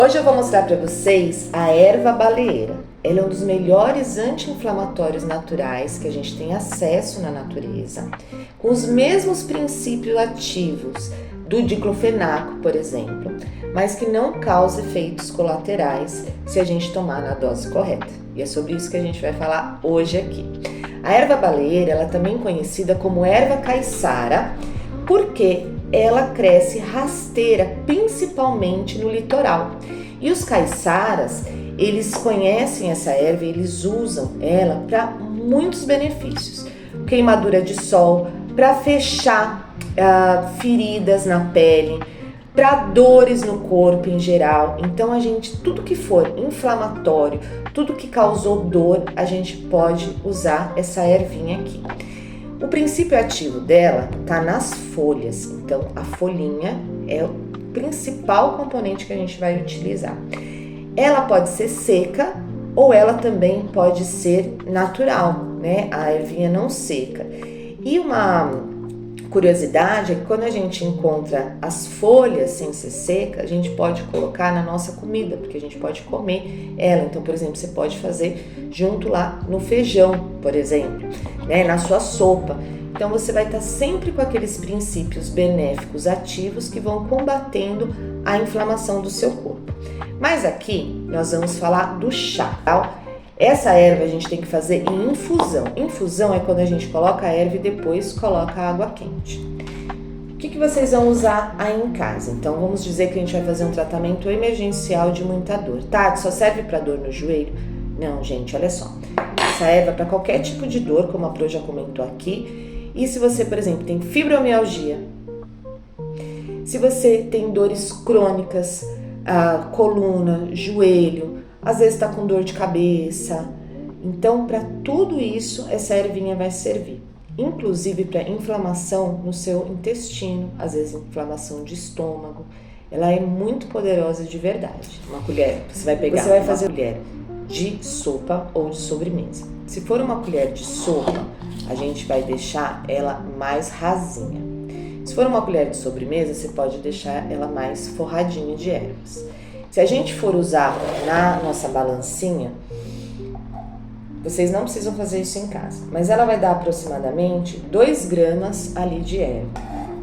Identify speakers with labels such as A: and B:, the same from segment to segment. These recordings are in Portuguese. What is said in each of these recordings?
A: Hoje eu vou mostrar para vocês a erva baleeira. Ela é um dos melhores anti-inflamatórios naturais que a gente tem acesso na natureza, com os mesmos princípios ativos do diclofenaco, por exemplo, mas que não causa efeitos colaterais se a gente tomar na dose correta. E é sobre isso que a gente vai falar hoje aqui. A erva baleeira, ela é também conhecida como erva caiçara, porque ela cresce rasteira, principalmente no litoral. E os caiçaras, eles conhecem essa erva e eles usam ela para muitos benefícios. Queimadura de sol, para fechar feridas na pele, para dores no corpo em geral. Então tudo que for inflamatório, tudo que causou dor, a gente pode usar essa ervinha aqui. O princípio ativo dela tá nas folhas, então a folhinha é o principal componente que a gente vai utilizar. Ela pode ser seca ou ela também pode ser natural, né? A ervinha não seca. E uma curiosidade é que quando a gente encontra as folhas sem ser seca, a gente pode colocar na nossa comida, porque a gente pode comer ela. Então, por exemplo, você pode fazer junto lá no feijão, por exemplo, né, na sua sopa. Então, você vai estar sempre com aqueles princípios benéficos ativos que vão combatendo a inflamação do seu corpo. Mas aqui nós vamos falar do chá, tá? Essa erva a gente tem que fazer em infusão. Infusão é quando a gente coloca a erva e depois coloca a água quente. O que vocês vão usar aí em casa? Então, vamos dizer que a gente vai fazer um tratamento emergencial de muita dor. Tá, só serve para dor no joelho? Não, gente, olha só. Essa erva é para qualquer tipo de dor, como a Pro já comentou aqui. E se você, por exemplo, tem fibromialgia, se você tem dores crônicas, coluna, joelho, às vezes está com dor de cabeça. Então, para tudo isso, essa ervinha vai servir. Inclusive para inflamação no seu intestino, às vezes inflamação de estômago. Ela é muito poderosa de verdade. Uma colher, você vai fazer uma colher de sopa ou de sobremesa. Se for uma colher de sopa, a gente vai deixar ela mais rasinha. Se for uma colher de sobremesa, você pode deixar ela mais forradinha de ervas. Se a gente for usar na nossa balancinha, vocês não precisam fazer isso em casa, mas ela vai dar aproximadamente 2 gramas ali de erva,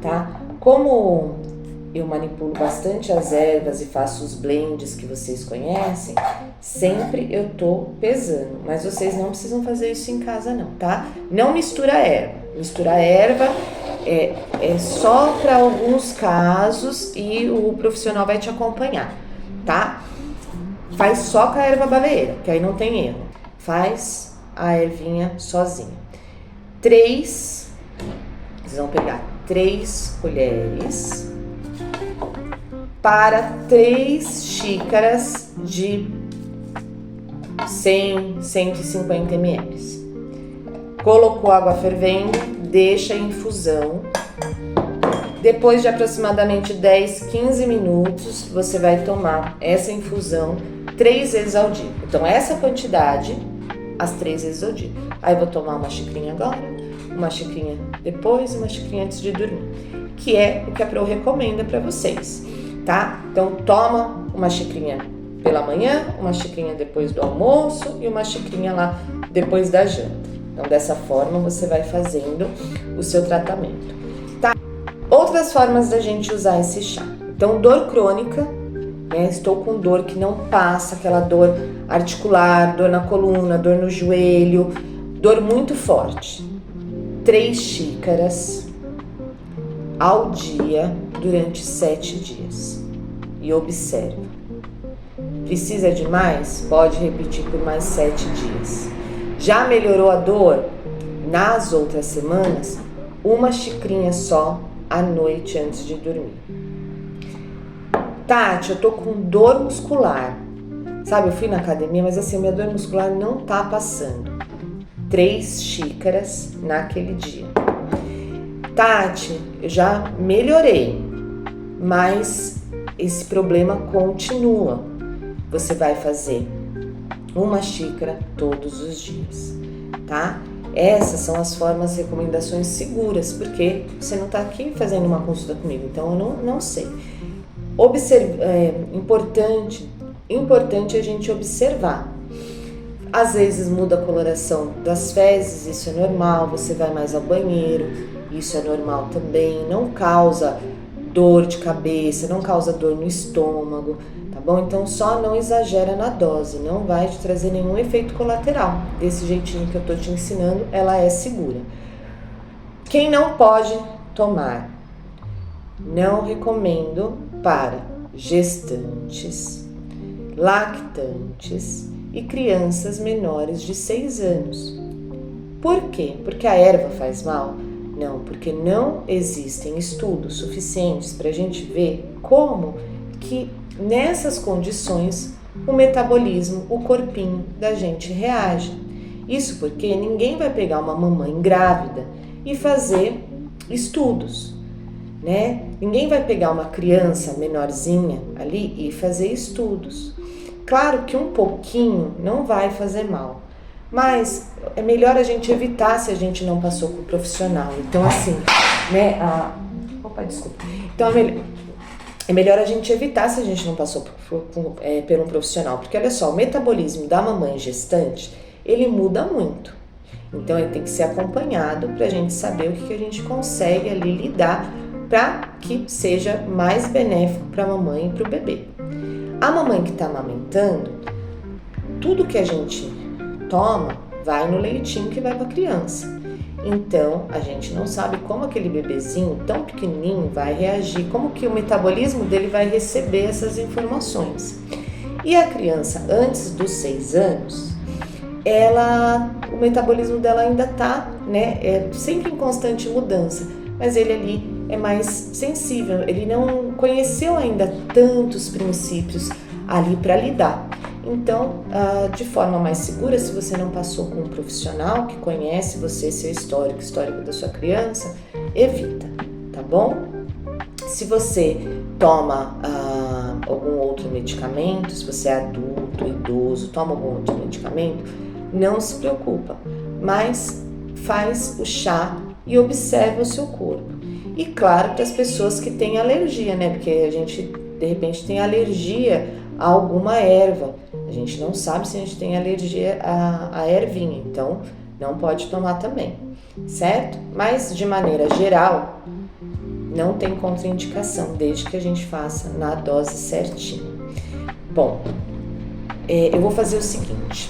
A: tá? Como eu manipulo bastante as ervas e faço os blends que vocês conhecem, sempre eu tô pesando, mas vocês não precisam fazer isso em casa não, tá? Não mistura erva. Misturar erva é só para alguns casos e o profissional vai te acompanhar, tá? Faz só com a erva baleeira, que aí não tem erro. Faz a ervinha sozinha. Vocês vão pegar 3 colheres para 3 xícaras de 100, 150 ml. Colocou água fervendo, deixa em infusão. Depois de aproximadamente 10, 15 minutos, você vai tomar essa infusão 3 vezes ao dia. Então, essa quantidade, as 3 vezes ao dia. Aí, eu vou tomar uma xicrinha agora, uma xicrinha depois e uma xicrinha antes de dormir. Que é o que a Pro recomenda para vocês, tá? Então, toma uma xicrinha pela manhã, uma xicrinha depois do almoço e uma xicrinha lá depois da janta. Então, dessa forma, você vai fazendo o seu tratamento, tá? Outras formas da gente usar esse chá. Então, dor crônica, né? Estou com dor que não passa, aquela dor articular, dor na coluna, dor no joelho, dor muito forte. 3 xícaras ao dia durante 7 dias. E observa. Precisa de mais? Pode repetir por mais 7 dias. Já melhorou a dor? Nas outras semanas, uma xicrinha só à noite antes de dormir. Tati, eu tô com dor muscular. Sabe, eu fui na academia, mas assim, minha dor muscular não tá passando. 3 xícaras naquele dia. Tati, eu já melhorei, mas esse problema continua. Você vai fazer 1 xícara todos os dias, tá? Essas são as formas, recomendações seguras, porque você não tá aqui fazendo uma consulta comigo, então eu não sei. Importante a gente observar. Às vezes muda a coloração das fezes, isso é normal, você vai mais ao banheiro, isso é normal também, não causa dor de cabeça, não causa dor no estômago, tá bom? Então só não exagera na dose, não vai te trazer nenhum efeito colateral. Desse jeitinho que eu tô te ensinando, ela é segura. Quem não pode tomar? Não recomendo para gestantes, lactantes e crianças menores de 6 anos. Por quê? Porque a erva faz mal? Não, porque não existem estudos suficientes para a gente ver como que nessas condições o metabolismo, o corpinho da gente reage. Isso porque ninguém vai pegar uma mamãe grávida e fazer estudos, né? Ninguém vai pegar uma criança menorzinha ali e fazer estudos. Claro que um pouquinho não vai fazer mal, mas é melhor a gente evitar se a gente não passou com o profissional. Então assim, né? Desculpa. Então é melhor a gente evitar se a gente não passou por um profissional, porque olha só, o metabolismo da mamãe gestante, ele muda muito. Então ele tem que ser acompanhado para a gente saber o que a gente consegue ali lidar para que seja mais benéfico para a mamãe e para o bebê. A mamãe que está amamentando, tudo que a gente toma vai no leitinho que vai para a criança. Então a gente não sabe como aquele bebezinho tão pequenininho vai reagir, como que o metabolismo dele vai receber essas informações. E a criança antes dos 6 anos, o metabolismo dela ainda está, né, sempre em constante mudança, mas ele ali é mais sensível, ele não conheceu ainda tantos princípios ali para lidar. Então, de forma mais segura, se você não passou com um profissional que conhece você, seu histórico da sua criança, evita, tá bom? Se você toma algum outro medicamento, se você é adulto, idoso, toma algum outro medicamento, não se preocupa, mas faz o chá e observa o seu corpo. E claro, para as pessoas que têm alergia, né? Porque a gente, de repente, tem alergia a alguma erva. A gente não sabe se a gente tem alergia à ervinha, então não pode tomar também, certo? Mas, de maneira geral, não tem contraindicação, desde que a gente faça na dose certinha. Bom, eu vou fazer o seguinte.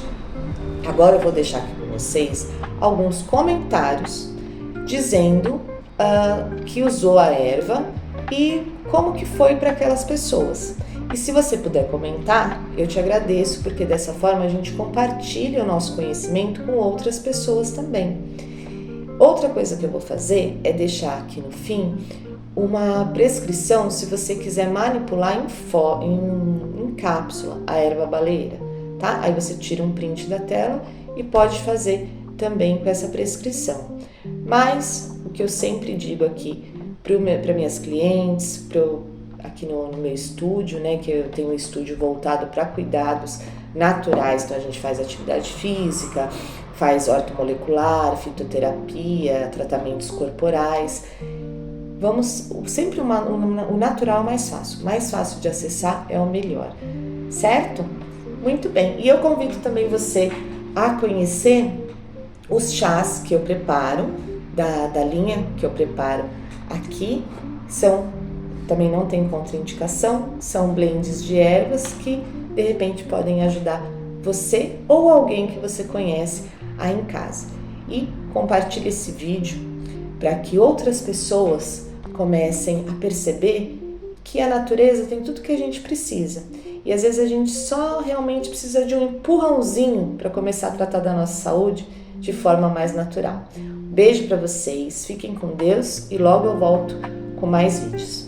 A: Agora eu vou deixar aqui com vocês alguns comentários dizendo que usou a erva e como que foi para aquelas pessoas. E se você puder comentar, eu te agradeço, porque dessa forma a gente compartilha o nosso conhecimento com outras pessoas também. Outra coisa que eu vou fazer é deixar aqui no fim uma prescrição se você quiser manipular em cápsula a erva baleeira, tá? Aí você tira um print da tela e pode fazer também com essa prescrição. Mas o que eu sempre digo aqui para minhas clientes, aqui no meu estúdio, né, que eu tenho um estúdio voltado para cuidados naturais, então a gente faz atividade física, faz ortomolecular, fitoterapia, tratamentos corporais. Vamos sempre o natural mais fácil de acessar é o melhor, certo? Muito bem, e eu convido também você a conhecer os chás que eu preparo, da linha que eu preparo aqui, também não tem contraindicação, são blends de ervas que de repente podem ajudar você ou alguém que você conhece aí em casa. E compartilhe esse vídeo para que outras pessoas comecem a perceber que a natureza tem tudo que a gente precisa. E às vezes a gente só realmente precisa de um empurrãozinho para começar a tratar da nossa saúde de forma mais natural. Beijo para vocês, fiquem com Deus e logo eu volto com mais vídeos.